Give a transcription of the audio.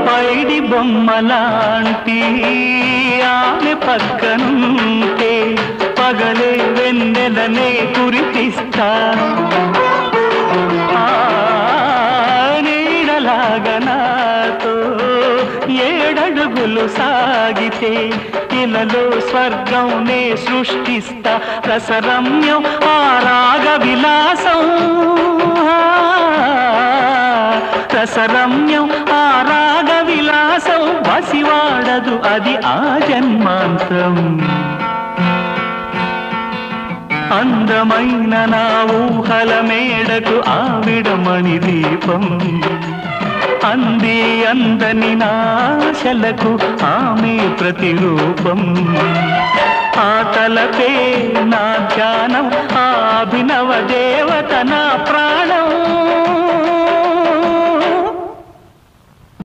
పైడి బొమ్మలాంటి ఆమె పక్కనుంటే పగలే వెన్నెలనే కురిపిస్తా నీడలాగా నాతో ఏడడుగులు సాగితే ఇలలో స్వర్గంనే సృష్టిస్తా రసరమ్యం ఆ రాగ విలాసం రసరమ్యం ఆ రాగ విలాసం వసివాడదు అది ఆ జన్మాంతం అందమైన నా ఊహల మేడకు ఆవిడమణి దీపం అంది అందని నాశలకు ఆమె ప్రతిరూపం ఆ తలపే నా ధ్యానం ఆ అభినవ దేవత నా ప్రాణం